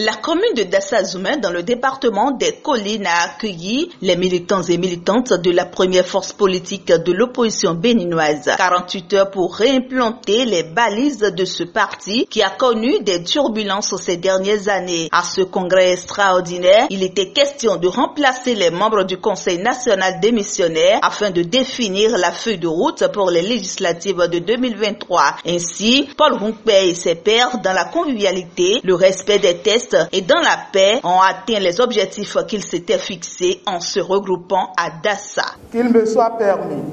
La commune de Dassa-Zoumé, dans le département des Collines, a accueilli les militants et militantes de la première force politique de l'opposition béninoise. 48 heures pour réimplanter les balises de ce parti qui a connu des turbulences ces dernières années. À ce congrès extraordinaire, il était question de remplacer les membres du Conseil national des missionnaires afin de définir la feuille de route pour les législatives de 2023. Ainsi, Paul Runkpé et ses pairs, dans la convivialité, le respect des tests et dans la paix, ont atteint les objectifs qu'ils s'étaient fixés en se regroupant à Dassa. Qu'il me soit permis,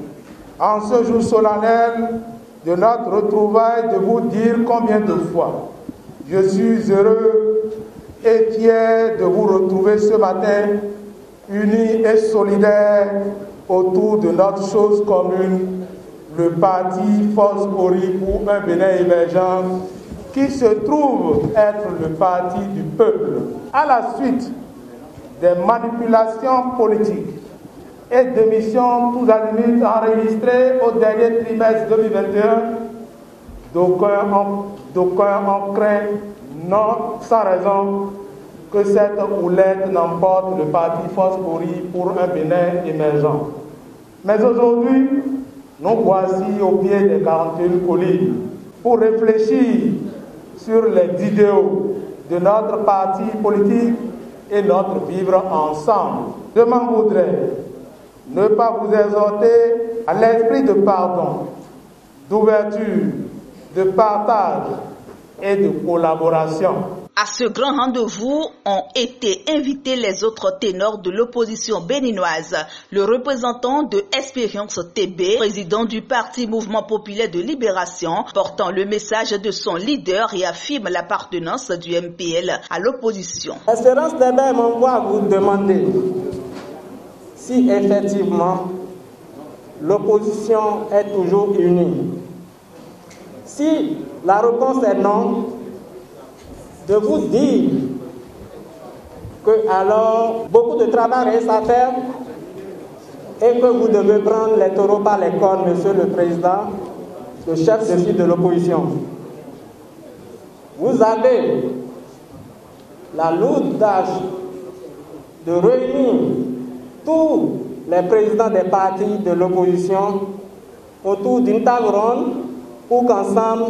en ce jour solennel de notre retrouvaille, de vous dire combien de fois je suis heureux et fier de vous retrouver ce matin, unis et solidaires autour de notre chose commune, le parti Force Ori pour un Bénin émergent, qui se trouve être le parti du peuple. À la suite des manipulations politiques et d'émissions tous azimuts enregistrées au dernier trimestre 2021, d'aucuns ont craint, non sans raison, que cette houlette n'emporte le parti Force Ori pour un Bénin émergent. Mais aujourd'hui, nous voici au pied des 41 collines pour réfléchir sur les idéaux de notre parti politique et notre vivre ensemble. Je m'en voudrais ne pas vous exhorter à l'esprit de pardon, d'ouverture, de partage et de collaboration. À ce grand rendez-vous ont été invités les autres ténors de l'opposition béninoise, le représentant de Expérience TB, président du Parti Mouvement Populaire de Libération, portant le message de son leader et affirme l'appartenance du MPL à l'opposition. Expérience TB m'envoie vous demander si effectivement l'opposition est toujours unie. Si la réponse est non, de vous dire que alors beaucoup de travail reste à faire et que vous devez prendre les taureaux par les cornes, Monsieur le Président, le chef de file de l'opposition. Vous avez la lourde tâche de réunir tous les présidents des partis de l'opposition autour d'une table ronde pour qu'ensemble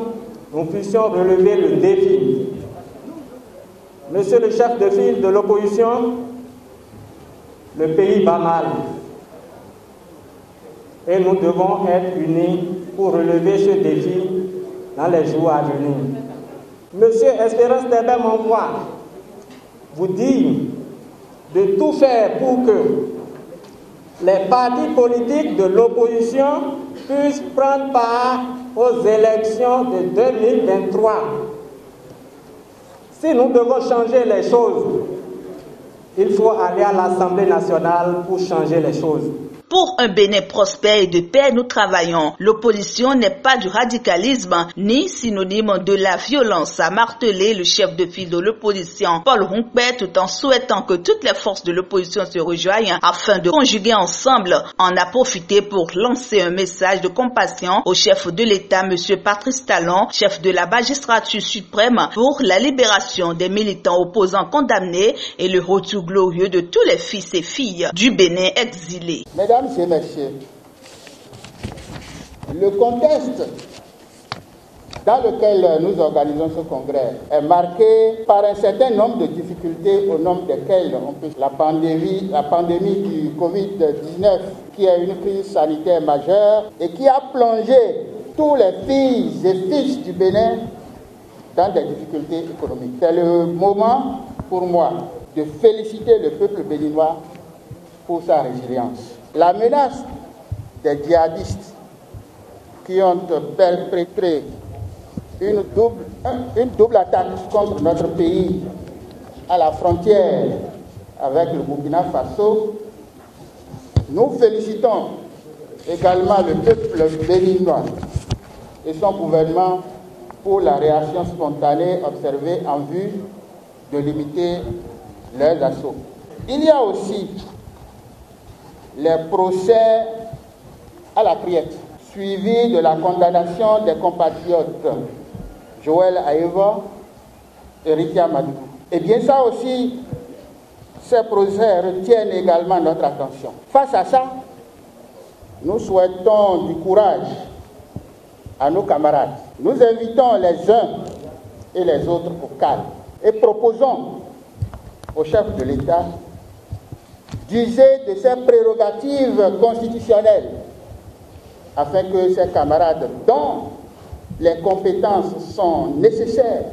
nous puissions relever le défi. Monsieur le chef de file de l'opposition, le pays va mal et nous devons être unis pour relever ce défi dans les jours à venir. Monsieur Espérance Tébé m'envoie vous dire de tout faire pour que les partis politiques de l'opposition puissent prendre part aux élections de 2023. Si nous devons changer les choses, il faut aller à l'Assemblée nationale pour changer les choses. Pour un Bénin prospère et de paix, nous travaillons. L'opposition n'est pas du radicalisme, ni synonyme de la violence, a martelé le chef de file de l'opposition, Paul Runkpé, tout en souhaitant que toutes les forces de l'opposition se rejoignent afin de conjuguer ensemble. En a profité pour lancer un message de compassion au chef de l'État, M. Patrice Talon, chef de la magistrature suprême, pour la libération des militants opposants condamnés et le retour glorieux de tous les fils et filles du Bénin exilés. Mesdames et messieurs, le contexte dans lequel nous organisons ce congrès est marqué par un certain nombre de difficultés au nombre desquelles on peut la pandémie du Covid-19 qui est une crise sanitaire majeure et qui a plongé tous les filles et fils du Bénin dans des difficultés économiques. C'est le moment pour moi de féliciter le peuple béninois pour sa résilience. La menace des djihadistes qui ont perpétré une double attaque contre notre pays à la frontière avec le Burkina Faso, nous félicitons également le peuple béninois et son gouvernement pour la réaction spontanée observée en vue de limiter leurs assauts. Il y a aussi les procès à la criette, suivis de la condamnation des compatriotes Joël Aïva et Rikia Madou. Eh bien ça aussi, ces projets retiennent également notre attention. Face à ça, nous souhaitons du courage à nos camarades. Nous invitons les uns et les autres au calme et proposons au chef de l'État d'user de ses prérogatives constitutionnelles afin que ses camarades, dont les compétences sont nécessaires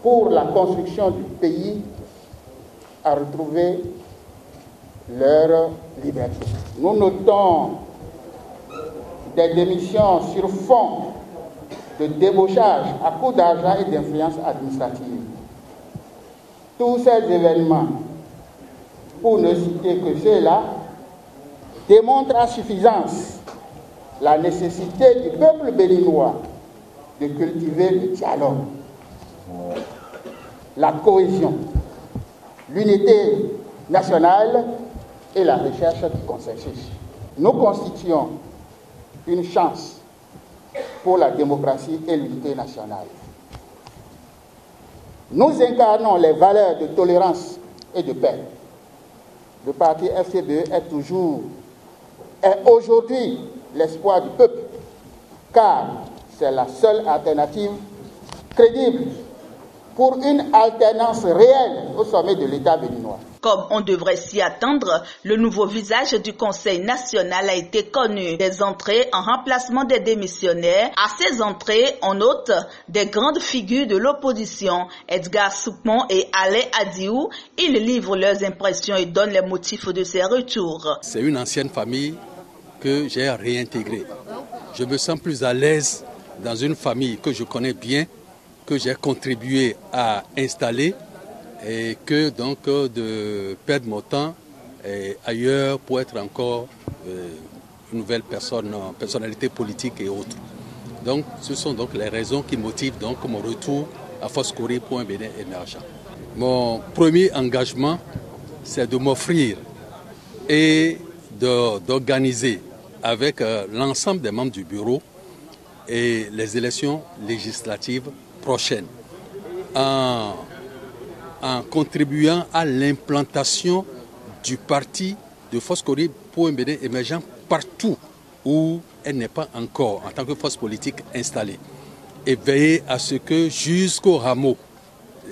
pour la construction du pays, à retrouver leur liberté. Nous notons des démissions sur fond de débauchage à coût d'argent et d'influence administrative. Tous ces événements, pour ne citer que ceux-là, démontrent à suffisance la nécessité du peuple béninois de cultiver le dialogue, la cohésion, l'unité nationale et la recherche du consensus. Nous constituons une chance pour la démocratie et l'unité nationale. Nous incarnons les valeurs de tolérance et de paix. Le parti FCBE est aujourd'hui l'espoir du peuple, car c'est la seule alternative crédible pour une alternance réelle au sommet de l'État béninois. Comme on devrait s'y attendre, le nouveau visage du Conseil national a été connu. Des entrées en remplacement des démissionnaires. À ces entrées, on note des grandes figures de l'opposition, Edgar Soupmont et Alain Adiou. Ils livrent leurs impressions et donnent les motifs de ces retours. C'est une ancienne famille que j'ai réintégrée. Je me sens plus à l'aise dans une famille que je connais bien, que j'ai contribué à installer, et que donc de perdre mon temps ailleurs pour être encore une nouvelle personnalité politique et autres. Donc ce sont donc les raisons qui motivent donc mon retour à Foscori pour un Bénin émergent. Mon premier engagement, c'est de m'offrir et d'organiser avec l'ensemble des membres du bureau et les élections législatives prochaines en contribuant à l'implantation du parti de Foscori pour un Bénin émergent partout où elle n'est pas encore en tant que force politique installée, et veiller à ce que jusqu'au rameau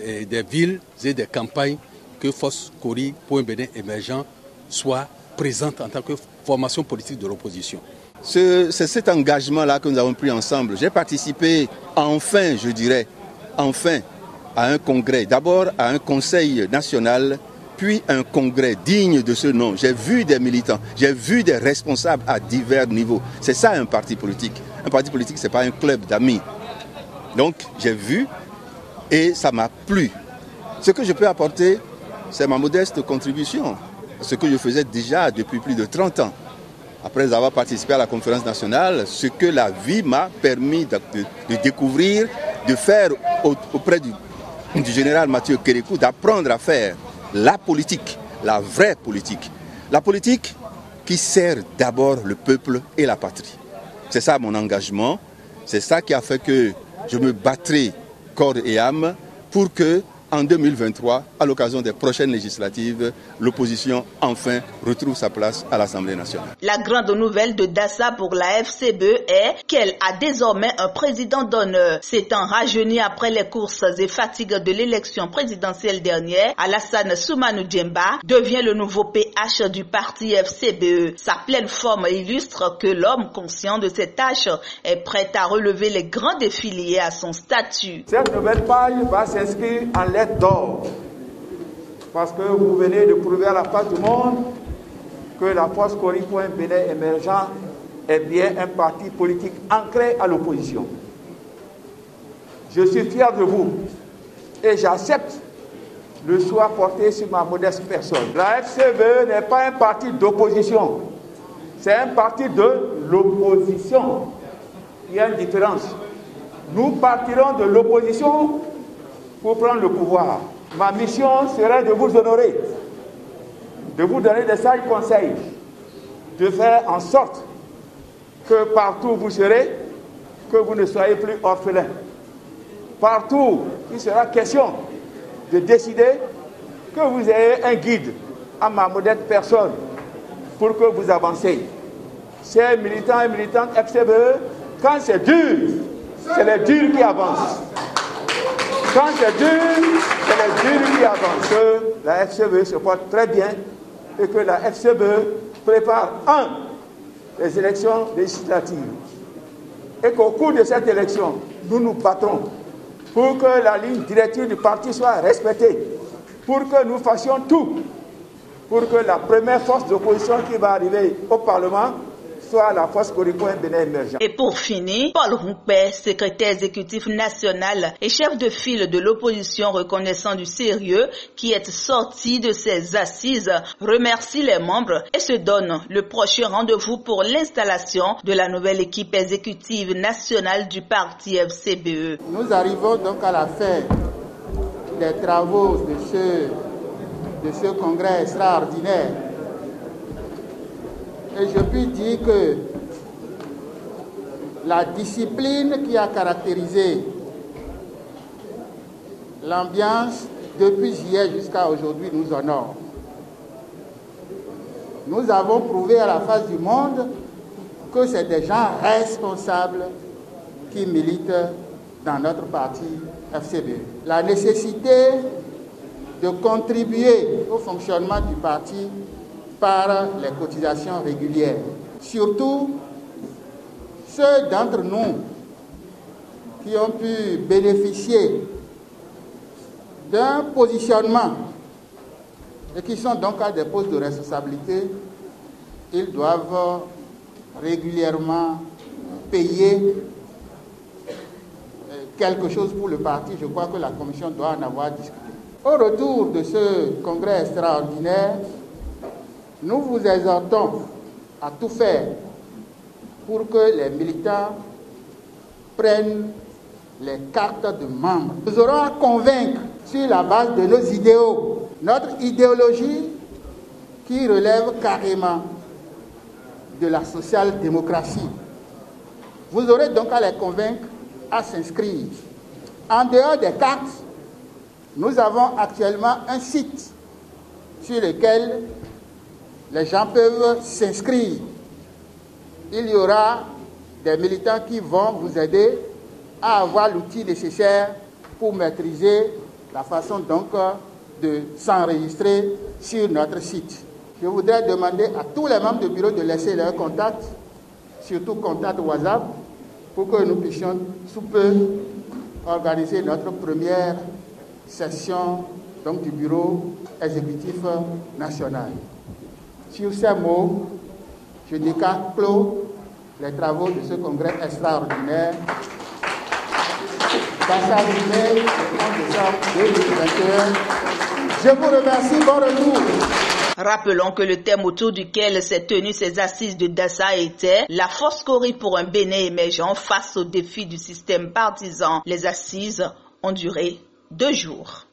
des villes et des campagnes que Foscori pour un Bénin émergent soit présente en tant que formation politique de l'opposition. C'est cet engagement-là que nous avons pris ensemble. J'ai participé enfin, je dirais, à un congrès, d'abord à un conseil national, puis un congrès digne de ce nom. J'ai vu des militants, j'ai vu des responsables à divers niveaux. C'est ça un parti politique. Un parti politique, ce n'est pas un club d'amis. Donc j'ai vu et ça m'a plu. Ce que je peux apporter, c'est ma modeste contribution. Ce que je faisais déjà depuis plus de 30 ans. Après avoir participé à la conférence nationale, ce que la vie m'a permis de découvrir, de faire auprès du général Mathieu Kérékou, d'apprendre à faire la politique, la vraie politique. La politique qui sert d'abord le peuple et la patrie. C'est ça mon engagement, c'est ça qui a fait que je me battrai corps et âme pour que, en 2023, à l'occasion des prochaines législatives, l'opposition enfin retrouve sa place à l'Assemblée nationale. La grande nouvelle de Dassa pour la FCBE est qu'elle a désormais un président d'honneur. S'étant rajeuni après les courses et fatigues de l'élection présidentielle dernière, Alassane Soumanou Djemba devient le nouveau PH du parti FCBE. Sa pleine forme illustre que l'homme conscient de ses tâches est prêt à relever les grands défis liés à son statut. Cette nouvelle page va s'inscrire en lettres d'or, parce que vous venez de prouver à la face du monde que la Foscori pour un Bénin émergent est bien un parti politique ancré à l'opposition. Je suis fier de vous et j'accepte le choix porté sur ma modeste personne. La FCBE n'est pas un parti d'opposition, c'est un parti de l'opposition. Il y a une différence. Nous partirons de l'opposition pour prendre le pouvoir. Ma mission serait de vous honorer, de vous donner des sages conseils, de faire en sorte que partout où vous serez, que vous ne soyez plus orphelins. Partout, il sera question de décider que vous ayez un guide à ma modeste personne pour que vous avancez. Chers militants et militantes FCBE, quand c'est dur, c'est les durs qui avancent. Quand c'est dur, c'est les durs qui avancent. Que la FCBE se porte très bien et que la FCBE prépare les élections législatives. Et qu'au cours de cette élection, nous nous battons pour que la ligne directive du parti soit respectée, pour que nous fassions tout, pour que la première force d'opposition qui va arriver au Parlement soit la force Coricois Bénin émergent. Et pour finir, Paul Roumpé, secrétaire exécutif national et chef de file de l'opposition reconnaissant du sérieux qui est sorti de ses assises, remercie les membres et se donne le prochain rendez-vous pour l'installation de la nouvelle équipe exécutive nationale du parti FCBE. Nous arrivons donc à la fin des travaux de ce congrès extraordinaire. Et je puis dire que la discipline qui a caractérisé l'ambiance depuis hier jusqu'à aujourd'hui nous honore. Nous avons prouvé à la face du monde que c'est des gens responsables qui militent dans notre parti FCBE. La nécessité de contribuer au fonctionnement du parti par les cotisations régulières. Surtout, ceux d'entre nous qui ont pu bénéficier d'un positionnement et qui sont donc à des postes de responsabilité, ils doivent régulièrement payer quelque chose pour le parti. Je crois que la Commission doit en avoir discuté. Au retour de ce congrès extraordinaire, nous vous exhortons à tout faire pour que les militants prennent les cartes de membres. Nous aurons à convaincre sur la base de nos idéaux, notre idéologie qui relève carrément de la social-démocratie. Vous aurez donc à les convaincre à s'inscrire. En dehors des cartes, nous avons actuellement un site sur lequel les gens peuvent s'inscrire. Il y aura des militants qui vont vous aider à avoir l'outil nécessaire pour maîtriser la façon donc de s'enregistrer sur notre site. Je voudrais demander à tous les membres du bureau de laisser leur contact, surtout contact WhatsApp, pour que nous puissions sous peu organiser notre première session donc, du bureau exécutif national. Sur ces mots, je déclare clos les travaux de ce congrès extraordinaire. Dans sa journée, le 30 décembre 2021. Je vous remercie, bon retour. Rappelons que le thème autour duquel s'est tenu ces assises de Dassa était la force Cori pour un Bénin émergent face aux défis du système partisan. Les assises ont duré 2 jours.